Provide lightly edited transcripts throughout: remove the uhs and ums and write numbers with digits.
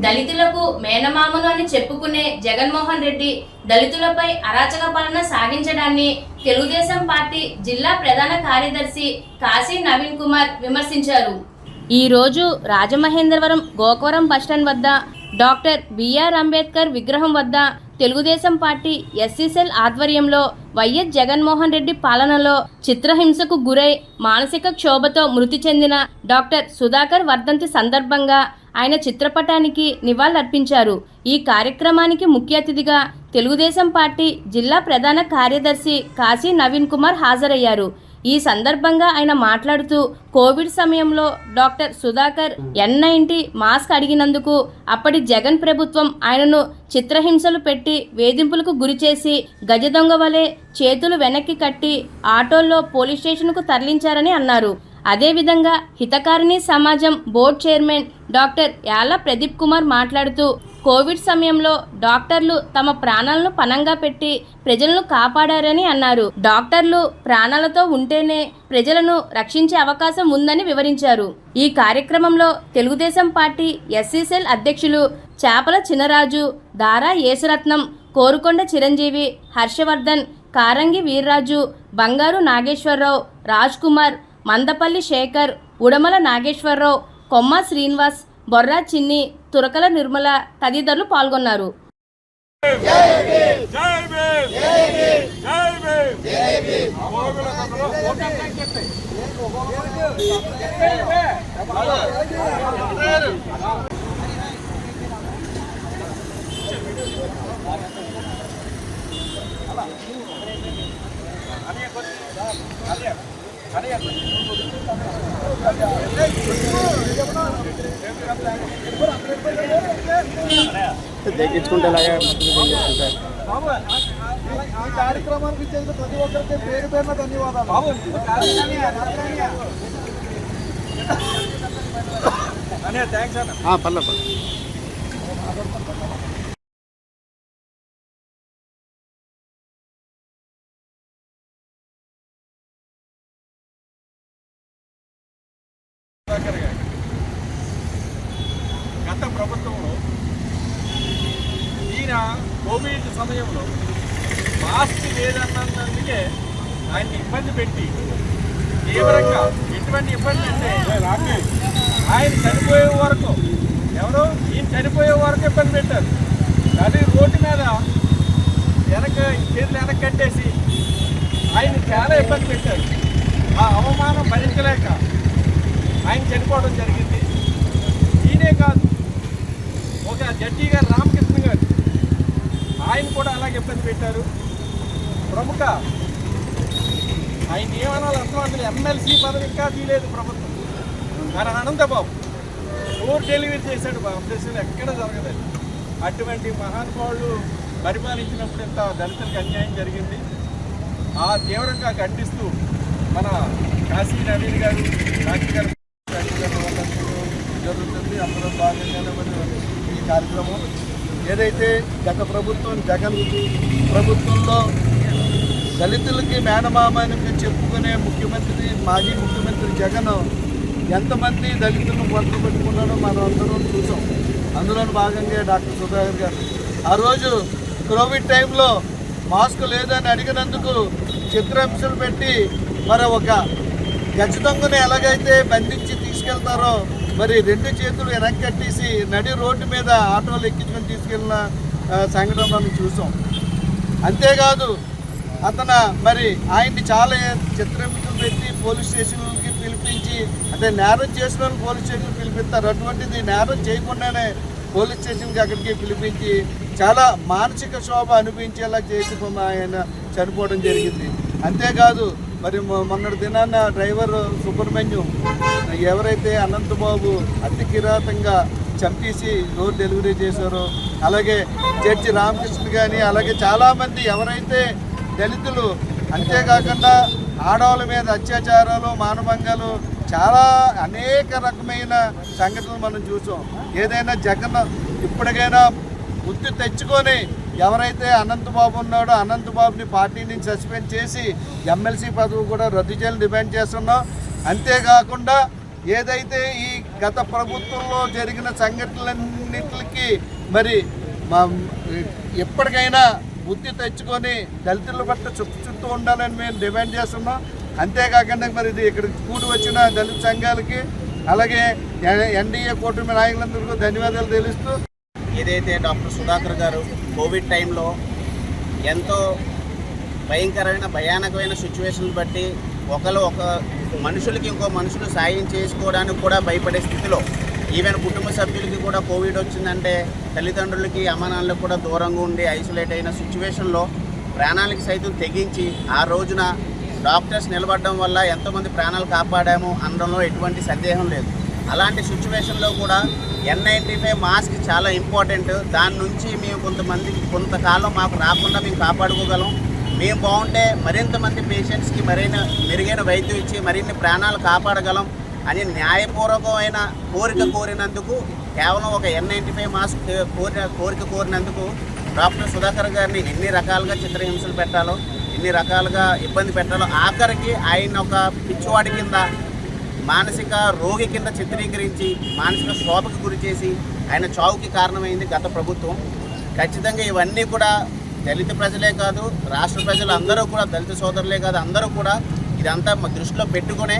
దళితులకు మేనమామను అని చెప్పుకునే జగన్మోహన్ రెడ్డి దళితులపై అరాచక పాలన సాగించడాన్ని తెలుగుదేశం పార్టీ జిల్లా ప్రధాన కార్యదర్శి కాశీ నవీన్ కుమార్ విమర్శించారు. ఈరోజు రాజమహేంద్రవరం గోకవరం బస్టాండ్ వద్ద డాక్టర్ బిఆర్ అంబేద్కర్ విగ్రహం వద్ద తెలుగుదేశం పార్టీ ఎస్సీ సెల్ ఆధ్వర్యంలో వైఎస్ జగన్మోహన్ రెడ్డి పాలనలో చిత్రహింసకు గురై మానసిక క్షోభతో మృతి చెందిన డాక్టర్ సుధాకర్ వర్ధంతి సందర్భంగా ఆయన చిత్రపటానికి నివాళులర్పించారు. ఈ కార్యక్రమానికి ముఖ్య అతిథిగా తెలుగుదేశం పార్టీ జిల్లా ప్రధాన కార్యదర్శి కాశీ నవీన్ కుమార్ హాజరయ్యారు. ఈ సందర్భంగా ఆయన మాట్లాడుతూ కోవిడ్ సమయంలో డాక్టర్ సుధాకర్ N90 మాస్క్ అడిగినందుకు అప్పటి జగన్ ప్రభుత్వం ఆయనను చిత్రహింసలు పెట్టి వేధింపులకు గురిచేసి గజ దొంగ వలె చేతులు వెనక్కి కట్టి ఆటోల్లో పోలీస్ స్టేషన్కు తరలించారని అన్నారు. అదేవిధంగా హితకారిణి సమాజం బోర్డు చైర్మన్ డాక్టర్ యాల ప్రదీప్ కుమార్ మాట్లాడుతూ కోవిడ్ సమయంలో డాక్టర్లు తమ ప్రాణాలను పణంగా పెట్టి ప్రజలను కాపాడారని అన్నారు. డాక్టర్లు ప్రాణాలతో ఉంటేనే ప్రజలను రక్షించే అవకాశం ఉందని వివరించారు. ఈ కార్యక్రమంలో తెలుగుదేశం పార్టీ ఎస్సీ సెల్ అధ్యక్షులు చేపల చినరాజు, దారా యేసురత్నం, కోరుకొండ చిరంజీవి, హర్షవర్ధన్, కారంగి వీర్రాజు, బంగారు నాగేశ్వరరావు, రాజ్ కుమార్, మందపల్లి శేఖర్, ఉడమల నాగేశ్వరరావు, కొమ్మ శ్రీనివాస్, బొర్రా చిన్ని, తురకల నిర్మల తదితరులు పాల్గొన్నారు. దక్కించుకుంటేలాగా కార్యక్రమానికి ఇచ్చేందుకు ప్రతి ఒక్కరికి పేరు పేరున ధన్యవాదాలు. పర్లేదు. గత ప్రభుత్వంలో ఈయన కోవిడ్ సమయంలో మాస్క్ లేదన్నందుకే ఆయన్ని ఇబ్బంది పెట్టి తీవ్రంగా ఎటువంటి ఇబ్బంది అంటే ఆయన చనిపోయే వరకు ఈయన చనిపోయే వరకు ఇబ్బంది పెట్టారు. అది రోడ్డు మీద చేతులు వెనక్కి కట్టేసి ఆయన చాలా ఇబ్బంది పెట్టారు. ఆ అవమానం భరించలేక ఆయన చనిపోవడం జరిగింది. ఈయనే కాదు, ఒక జడ్జి గారు రామకృష్ణ గారు ఆయన కూడా అలాగే ఇబ్బంది పెట్టారు. ప్రముఖ ఆయన ఏమన్నా అర్థం ఎమ్మెల్సీ పదవి ఇంకా తీయలేదు ప్రభుత్వం. కానీ అనంతబాబు డోర్ డెలివరీ చేశాడు. భారతదేశంలో ఎక్కడ జరగలేదు. అటువంటి మహానుభావులు పరిపాలించినప్పుడు ఇంత దళితులకు అన్యాయం జరిగింది. ఆ తీవ్రంగా ఖండిస్తూ మన కాశీ నవీన్ గారు డాక్టర్ గారు జరుగుతుంది. అందులో భాగంగానే ఈ కార్యక్రమం ఏదైతే గత ప్రభుత్వం జగన్ ప్రభుత్వంలో దళితులకి మేనమామని చెప్పుకునే మాజీ ముఖ్యమంత్రి జగన్ ఎంతమంది దళితులను పొట్టలు పెట్టుకున్నారో మనం అందరం చూసాం. అందులో భాగంగా డాక్టర్ సుధాకర్ గారు ఆ రోజు కోవిడ్ టైంలో మాస్క్ లేదని అడిగినందుకు చిత్రహింసలు పెట్టి మరి ఒక గజ దొంగని ఎలాగైతే బంధించి తీసుకెళ్తారో మరి రెండు చేతులు వెనక్కి కట్టేసి నడి రోడ్డు మీద ఆటోలు ఎక్కించుకొని తీసుకెళ్ళిన సంఘటన మనం చూసాం. అంతేకాదు అతను మరి ఆయన్ని చాలా చిత్రహింసలు పెట్టి పోలీస్ స్టేషన్కి పిలిపించి అంటే నేరం చేసిన వాళ్ళు పోలీస్ స్టేషన్కి పిలిపిస్తారు. అటువంటిది నేరం చేయకుండానే పోలీస్ స్టేషన్కి అక్కడికి పిలిపించి చాలా మానసిక శోభ అనిపించేలా చేసి ఆయన చనిపోవడం జరిగింది. అంతేకాదు మరి మొన్నటి దినాన్న డ్రైవర్ సుబ్రహ్మణ్యం ఎవరైతే అనంతబాబు అతి కిరాతంగా చంపేసి డోర్ డెలివరీ చేశారో, అలాగే జడ్జి రామకృష్ణ కానీ అలాగే చాలామంది ఎవరైతే దళితులు, అంతేకాకుండా ఆడవాళ్ళ మీద అత్యాచారాలు మానభంగాలు చాలా అనేక రకమైన సంఘటనలు మనం చూసాం. ఏదైనా జగన్ ఇప్పటికైనా బుద్ధి తెచ్చుకొని ఎవరైతే అనంతబాబు ఉన్నాడో అనంతబాబుని పార్టీ నుంచి సస్పెండ్ చేసి ఎమ్మెల్సీ పదవి కూడా రద్దు చేయాలని డిమాండ్ చేస్తున్నాం. అంతేకాకుండా ఏదైతే ఈ గత ప్రభుత్వంలో జరిగిన సంఘటనలన్నిటికీ మరి ఎప్పటికైనా బుద్ధి తెచ్చుకొని దళితుల పట్ల చుట్టూ ఉండాలని మేము డిమాండ్ చేస్తున్నాం. అంతేకాకుండా మరి ఇది ఇక్కడ కూడి వచ్చిన దళిత సంఘాలకి అలాగే ఎన్డీఏ కూటమి నాయకులందరికీ ధన్యవాదాలు తెలుస్తూ, ఏదైతే డాక్టర్ సుధాకర్ గారు కోవిడ్ టైంలో ఎంతో భయానకమైన సిచ్యువేషన్లు బట్టి ఒక మనుషులకి ఇంకో మనుషులు సాయం చేసుకోవడానికి కూడా భయపడే స్థితిలో, ఈవెన్ కుటుంబ సభ్యులకి కూడా కోవిడ్ వచ్చిందంటే తల్లిదండ్రులకి అమ్మానాన్నలకు కూడా దూరంగా ఉండి ఐసోలేట్ అయిన సిచ్యువేషన్లో ప్రాణాలకి సైతం తెగించి ఆ రోజున డాక్టర్స్ నిలబడడం వల్ల ఎంతోమంది ప్రాణాలు కాపాడాము అనడంలో ఎటువంటి సందేహం లేదు. అలాంటి సిచ్యువేషన్లో కూడా N95 మాస్క్ చాలా ఇంపార్టెంట్. దాని నుంచి మేము కొంతకాలం మాకు రాకుండా మేము కాపాడుకోగలం. మేము బాగుంటే మరింత మంది పేషెంట్స్కి మెరుగైన వైద్యం ఇచ్చి మరిన్ని ప్రాణాలు కాపాడగలం అని న్యాయపూర్వకమైన కోరిక కోరినందుకు, కేవలం ఒక N95 మాస్క్ కోరిక కోరినందుకు డాక్టర్ సుధాకర్ గారిని ఎన్ని రకాలుగా చిత్రహింసలు పెట్టాలో, ఎన్ని రకాలుగా ఇబ్బంది పెట్టాలో, ఆఖరికి ఆయన ఒక పిచ్చివాడి కింద, మానసిక రోగి కింద చిత్రీకరించి మానసిక శోభకు గురి చేసి ఆయన చావుకి కారణమైంది గత ప్రభుత్వం. ఖచ్చితంగా ఇవన్నీ కూడా దళిత ప్రజలే కాదు, రాష్ట్ర ప్రజలు అందరూ కూడా, దళిత సోదరులే కాదు, అందరూ కూడా ఇదంతా దృష్టిలో పెట్టుకునే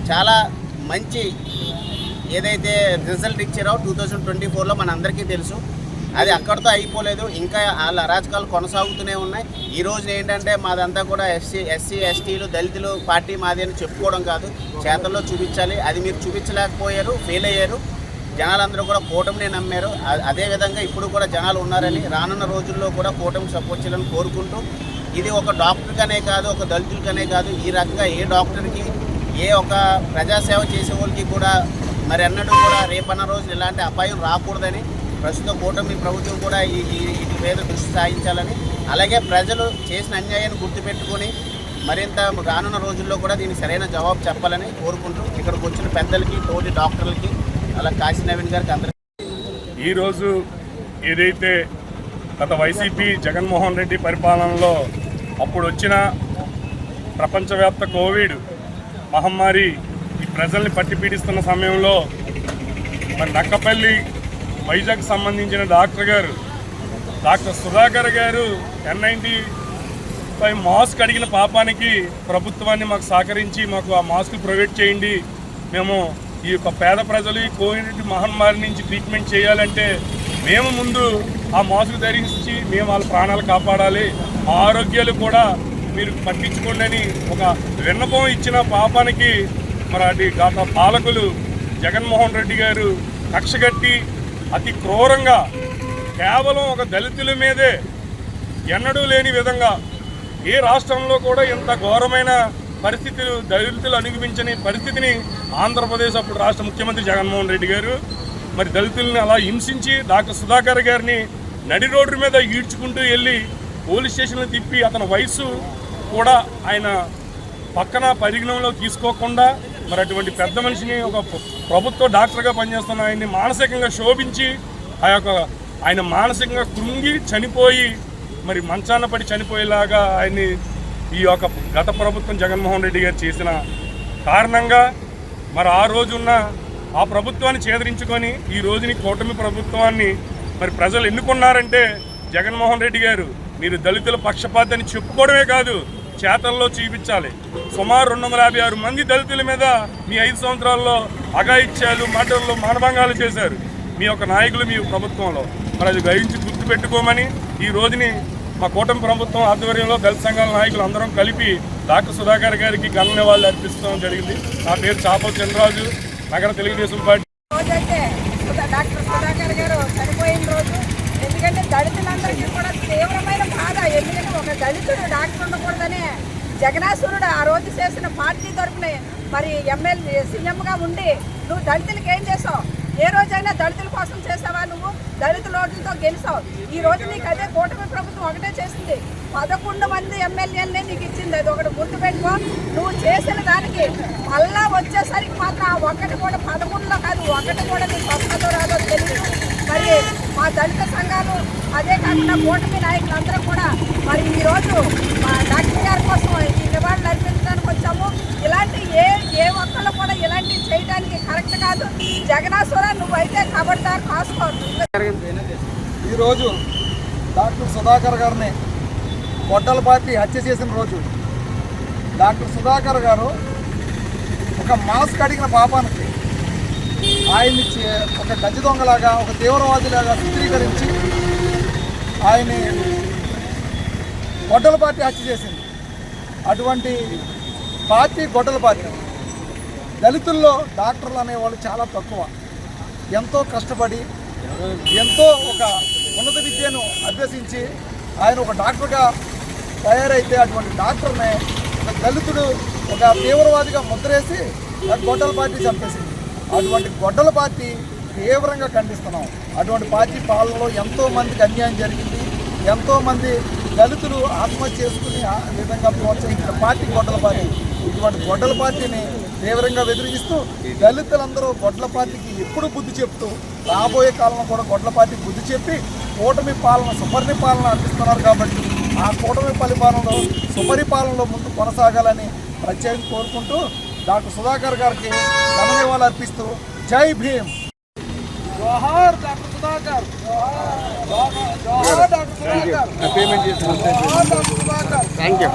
చాలా మంచి ఏదైతే రిజల్ట్ ఇచ్చారో 2024లో మనందరికీ తెలుసు. అది అక్కడితో అయిపోలేదు, ఇంకా వాళ్ళ అరాచకాలు కొనసాగుతూనే ఉన్నాయి. ఈ రోజున ఏంటంటే మాదంతా కూడా ఎస్సీ ఎస్టీలు దళితులు పార్టీ మాది అని చెప్పుకోవడం కాదు, చేతల్లో చూపించాలి. అది మీరు చూపించలేకపోయారు, ఫెయిల్ అయ్యారు. జనాలందరూ కూడా కూటమిని నమ్మారు. అదేవిధంగా ఇప్పుడు కూడా జనాలు ఉన్నారని, రానున్న రోజుల్లో కూడా కూటమి సపోర్ట్ చేయాలని కోరుకుంటూ, ఇది ఒక డాక్టర్గానే కాదు, ఒక దళితులకనే కాదు, ఈ రకంగా ఏ డాక్టర్కి, ఏ ఒక ప్రజాసేవ చేసే వాళ్ళకి కూడా మరి అన్నట్టు కూడా రేపన్న రోజు ఇలాంటి అపాయం రాకూడదని ప్రస్తుత కూటమి ప్రభుత్వం కూడా వీటి మీద దృష్టి సారించాలని, అలాగే ప్రజలు చేసిన అన్యాయాన్ని గుర్తుపెట్టుకొని మరింత రానున్న రోజుల్లో కూడా దీనికి సరైన జవాబు చెప్పాలని కోరుకుంటూ ఇక్కడికి వచ్చిన పెద్దలకి, తోటి డాక్టర్లకి, అలా కాశీ నవీన్ గారికి అందరికీ ఈరోజు ఏదైతే గత వైసీపీ జగన్మోహన్ రెడ్డి పరిపాలనలో అప్పుడు వచ్చిన ప్రపంచవ్యాప్త కోవిడ్ మహమ్మారి ఈ ప్రజల్ని పట్టి పీడిస్తున్న సమయంలో మరి నక్కపల్లి వైజాగ్ సంబంధించిన డాక్టర్ సుధాకర్ గారు N95 మాస్క్ అడిగిన పాపానికి ప్రభుత్వాన్ని మాకు సహకరించి మాకు ఆ మాస్క్ ప్రొవైడ్ చేయండి, మేము ఈ యొక్క పేద ప్రజలు ఈ కోవిడ్ మహమ్మారి నుంచి ట్రీట్మెంట్ చేయాలంటే మేము ముందు ఆ మాస్క్ ధరించి మేము వాళ్ళ ప్రాణాలు కాపాడాలి, మా ఆరోగ్యాలు కూడా మీరు పట్టించుకోండి అని ఒక విన్నపం ఇచ్చిన పాపానికి మరి అది గత పాలకులు జగన్మోహన్ రెడ్డి గారు కక్షగట్టి అతి క్రూరంగా కేవలం ఒక దళితుల మీదే ఎన్నడూ లేని విధంగా, ఏ రాష్ట్రంలో కూడా ఇంత ఘోరమైన పరిస్థితులు దళితులు అనుభవించని పరిస్థితిని ఆంధ్రప్రదేశ్ అప్పుడు రాష్ట్ర ముఖ్యమంత్రి జగన్మోహన్ రెడ్డి గారు మరి దళితుల్ని అలా హింసించి డాక్టర్ సుధాకర్ గారిని నడి రోడ్డు మీద ఈడ్చుకుంటూ వెళ్ళి పోలీస్ స్టేషన్లో తిప్పి అతని వయసు కూడా ఆయన పక్కన పరిగణనలో తీసుకోకుండా మరి అటువంటి పెద్ద మనిషిని ఒక ప్రభుత్వ డాక్టర్గా పనిచేస్తున్న ఆయన్ని మానసికంగా శోభించి ఆయన మానసికంగా కృంగి చనిపోయి మరి మంచాన పడి చనిపోయేలాగా ఆయన్ని ఈ యొక్క గత ప్రభుత్వం జగన్మోహన్ రెడ్డి గారు చేసిన కారణంగా మరి ఆ రోజున్న ఆ ప్రభుత్వాన్ని చేదరించుకొని ఈ రోజుని కూటమి ప్రభుత్వాన్ని మరి ప్రజలు ఎన్నుకున్నారంటే జగన్మోహన్ రెడ్డి గారు మీరు దళితుల పక్షపాతాన్ని చెప్పుకోవడమే కాదు, చేతల్లో చూపించాలి. సుమారు 256 మంది దళితుల మీద మీ 5 సంవత్సరాల్లో అఘాయిత్యాలు, మర్డర్లు, మానభంగాలు చేశారు మీ యొక్క నాయకులు మీ ప్రభుత్వంలో. మరి అది గ్రహించి గుర్తుపెట్టుకోమని ఈ రోజుని మా కూటమి ప్రభుత్వం ఆధ్వర్యంలో దళిత సంఘాల నాయకులు అందరం కలిపి డాక్టర్ సుధాకర్ గారికి ఘన నివాళులు అర్పిస్తాం జరిగింది. నా పేరు చాప చంద్రరాజు, నగర తెలుగుదేశం పార్టీ. డాక్టర్ సుధాకర్ గారు చనిపోయిన రోజు, ఎందుకంటే దళితులందరికీ కూడా తీవ్రమైన బాధ. ఎందుకంటే ఒక దళితుడు డాక్టర్ ఉండకూడదనే జగనాసురుడు ఆ రోజు చేసిన పార్టీ తరఫున మరి ఎమ్మెల్యే సీఎంగా ఉండి నువ్వు దళితులకి ఏం చేసావు? ఏ రోజైనా దళితుల కోసం చేసావా? నువ్వు దళితుల ఓట్లతో గెలిచావు. ఈ రోజు నీకు అదే కూటమి ప్రభుత్వం ఒకటే చేసింది, 11 మంది ఎమ్మెల్యేలనే నీకు ఇచ్చింది. అది ఒకటి గుర్తుపెట్టుకో. నువ్వు చేసిన దానికి మళ్ళా వచ్చేసరికి మాత్రం ఆ ఒకటి కూడా 11లో కాదు, ఒకటి కూడా నీకు వస్తుందో రాదో తెలియదు. మరి మా దళిత సంఘాలు అదే కాకుండా కూటమి నాయకులందరూ కూడా మరి ఈరోజు మా డాక్టర్ గారి కోసం ఈ నివాళులు అర్పించడానికి వచ్చాము. ఇలాంటి ఏ ఒక్కళ్ళు కూడా ఇలాంటివి చేయడానికి కరెక్ట్ కాదు. జగనాసుర నువ్వైతే ఖబర్దార్ కాసుకో. ఈరోజు డాక్టర్ సుధాకర్ గారిని గొడ్డల పార్టీ హత్య చేసిన రోజు డాక్టర్ సుధాకర్ గారు ఒక మాస్క్ అడిగిన పాపానికి ఆయన్ని ఒక గజ్జి దొంగలాగా ఒక తీవ్రవాదిలాగా చిత్రీకరించి ఆయన్ని గొడ్డల పార్టీ హత్య చేసింది. అటువంటి పార్టీ గొడ్డల పార్టీ. దళితుల్లో డాక్టర్లు అనేవాళ్ళు చాలా తక్కువ. ఎంతో కష్టపడి ఎంతో ఒక ఉన్నత విద్యను అభ్యసించి ఆయన ఒక డాక్టర్గా తయారైతే అటువంటి డాక్టర్ని ఒక దళితుడు ఒక తీవ్రవాదిగా ముద్రేసి గొడ్డల పార్టీ చంపేసింది. అటువంటి గొడ్డల పార్టీ తీవ్రంగా ఖండిస్తున్నాం. అటువంటి పార్టీ పాలనలో ఎంతోమందికి అన్యాయం జరిగింది. ఎంతోమంది దళితులు ఆత్మహత్య చేసుకుని ఆ విధంగా ప్రోత్సహించిన పార్టీ గొడ్డల పార్టీ. ఇటువంటి గొడ్డల పార్టీని తీవ్రంగా వ్యతిరేకిస్తూ దళితులందరూ గొడ్డల పార్టీకి ఎప్పుడు బుద్ధి చెప్తూ రాబోయే కాలంలో కూడా గొడ్డల పార్టీకి బుద్ధి చెప్పి కూటమి పాలన సుపరిపాలన అందిస్తున్నారు. కాబట్టి ఆ కూటమి పరిపాలనలో సుపరిపాలనలో ముందు కొనసాగాలని ప్రత్యేకంగా కోరుకుంటూ డాక్టర్ సుధాకర్ గారికి ధన్యవాదాలు అర్పిస్తూ జై భీమ్. జోహార్ డాక్టర్ సుధాకర్. జోహార్ డాక్టర్ సుధాకర్. పేమెంట్ చేసిన జోహార్ డాక్టర్ సుధాకర్. Thank you.